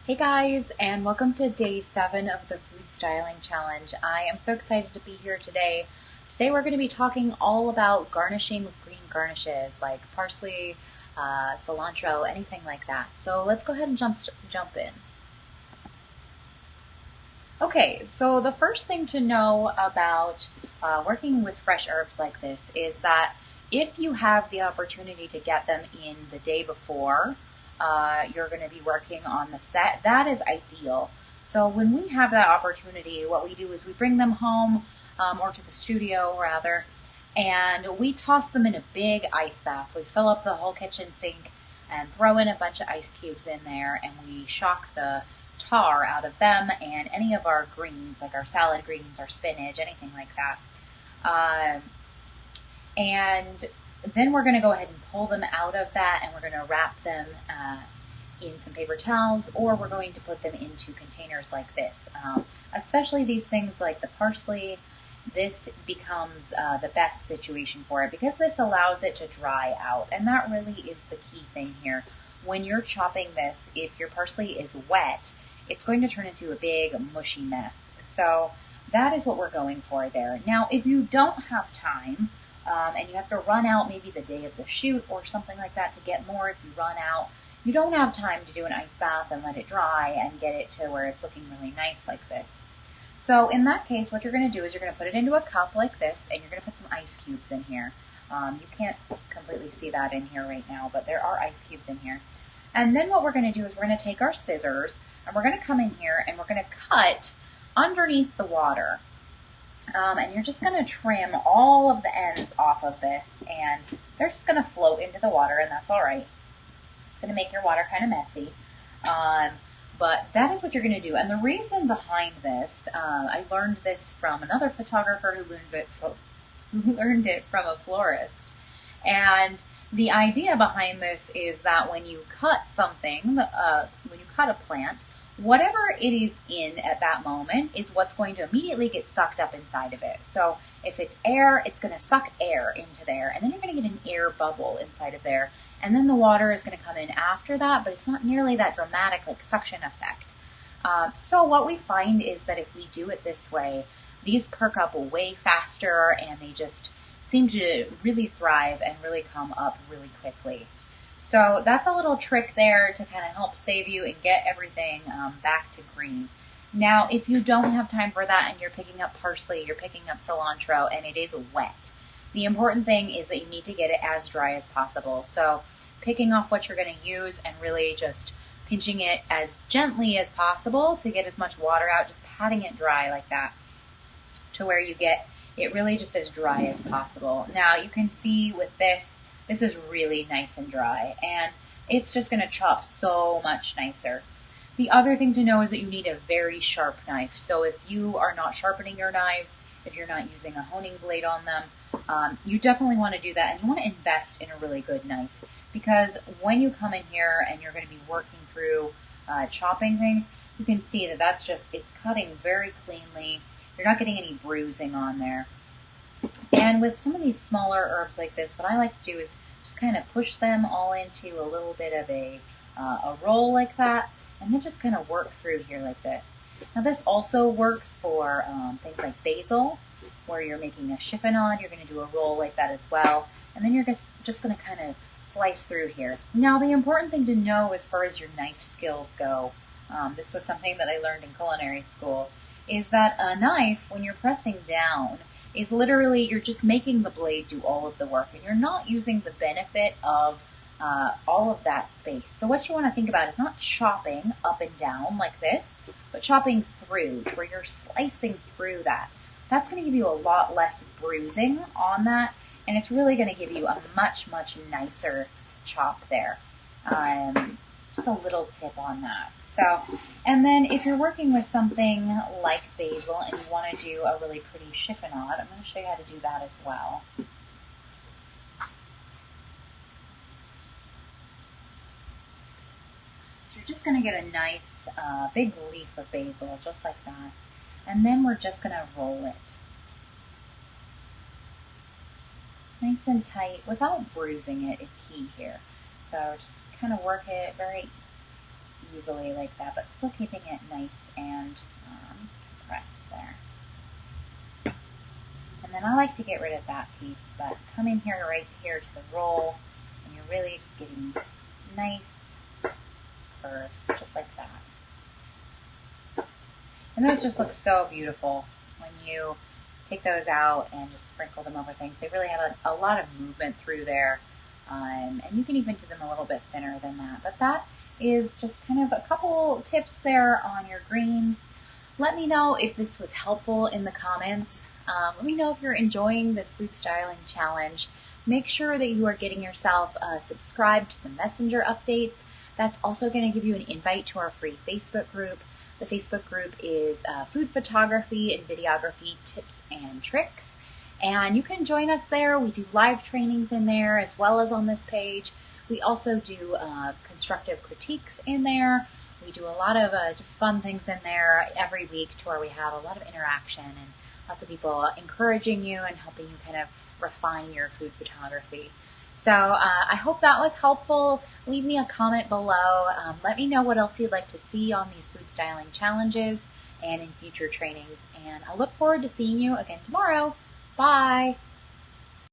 Hey guys, and welcome to day 7 of the food styling challenge. I am so excited to be here today. Today we're going to be talking all about garnishing with green garnishes like parsley, cilantro, anything like that. So let's go ahead and jump in. Okay, so the first thing to know about working with fresh herbs like this is that if you have the opportunity to get them in the day before, you're going to be working on the set, that is ideal. So when we have that opportunity, what we do is we bring them home, or to the studio rather, and we toss them in a big ice bath. We fill up the whole kitchen sink and throw in a bunch of ice cubes in there, and we shock the tar out of them and any of our greens, like our salad greens, our spinach, anything like that. And then we're going to go ahead and pull them out of that, and we're going to wrap them in some paper towels, or we're going to put them into containers like this. Especially these things like the parsley, this becomes the best situation for it because this allows it to dry out, and that really is the key thing here. When you're chopping this, if your parsley is wet, it's going to turn into a big mushy mess. So that is what we're going for there. Now, if you don't have time, and you have to run out maybe the day of the shoot or something like that to get more, if you run out, you don't have time to do an ice bath and let it dry and get it to where it's looking really nice like this. So in that case, what you're going to do is you're going to put it into a cup like this, and you're going to put some ice cubes in here. You can't completely see that in here right now, but there are ice cubes in here. And then what we're going to do is we're going to take our scissors, and we're going to come in here, and we're going to cut underneath the water. And you're just going to trim all of the ends off of this, and they're just going to float into the water, and that's all right. It's going to make your water kind of messy, but that is what you're going to do. And the reason behind this, I learned this from another photographer who learned it from a florist. And the idea behind this is that when you cut something, when you cut a plant, whatever it is in at that moment is what's going to immediately get sucked up inside of it. So if it's air, it's going to suck air into there, and then you're going to get an air bubble inside of there, and then the water is going to come in after that, but it's not nearly that dramatic like suction effect. So what we find is that if we do it this way, these perk up way faster, and they just seem to really thrive and really come up really quickly. So that's a little trick there to kind of help save you and get everything back to green. Now, if you don't have time for that and you're picking up parsley, you're picking up cilantro, and it is wet, the important thing is that you need to get it as dry as possible. So picking off what you're going to use and really just pinching it as gently as possible to get as much water out, just patting it dry like that to where you get it really just as dry as possible. Now, you can see with this is really nice and dry, and it's just going to chop so much nicer. The other thing to know is that you need a very sharp knife. So if you are not sharpening your knives, if you're not using a honing blade on them, you definitely want to do that, and you want to invest in a really good knife, because when you come in here and you're going to be working through chopping things, you can see that it's cutting very cleanly. You're not getting any bruising on there. And with some of these smaller herbs like this, what I like to do is just kind of push them all into a little bit of a roll like that, and then just kind of work through here like this. Now this also works for things like basil, where you're making a chiffonade. You're going to do a roll like that as well, and then you're just going to kind of slice through here. Now the important thing to know as far as your knife skills go, this was something that I learned in culinary school, is that a knife, when you're pressing down, is literally, you're just making the blade do all of the work, and you're not using the benefit of all of that space. So what you want to think about is not chopping up and down like this, but chopping through, to where you're slicing through that. That's going to give you a lot less bruising on that, and it's really going to give you a much, much nicer chop there. Just a little tip on that. So, and then if you're working with something like basil and you want to do a really pretty chiffonade, I'm going to show you how to do that as well. So you're just going to get a nice big leaf of basil, just like that. And then we're just going to roll it. Nice and tight without bruising it is key here. So just kind of work it very easily like that, but still keeping it nice and compressed there. And then I like to get rid of that piece, but come in here right here to the roll, and you're really just getting nice curves, just like that. And those just look so beautiful when you take those out and just sprinkle them over things. They really have a lot of movement through there, and you can even do them a little bit thinner than that. But that is just kind of a couple tips there on your greens. Let me know if this was helpful in the comments. Let me know if you're enjoying this food styling challenge. Make sure that you are getting yourself subscribed to the messenger updates. That's also going to give you an invite to our free Facebook group. The Facebook group is Food Photography and Videography Tips and Tricks. And you can join us there. We do live trainings in there as well as on this page. We also do constructive critiques in there. We do a lot of just fun things in there every week to where we have a lot of interaction and lots of people encouraging you and helping you kind of refine your food photography. So I hope that was helpful. Leave me a comment below. Let me know what else you'd like to see on these food styling challenges and in future trainings. And I look forward to seeing you again tomorrow. Bye.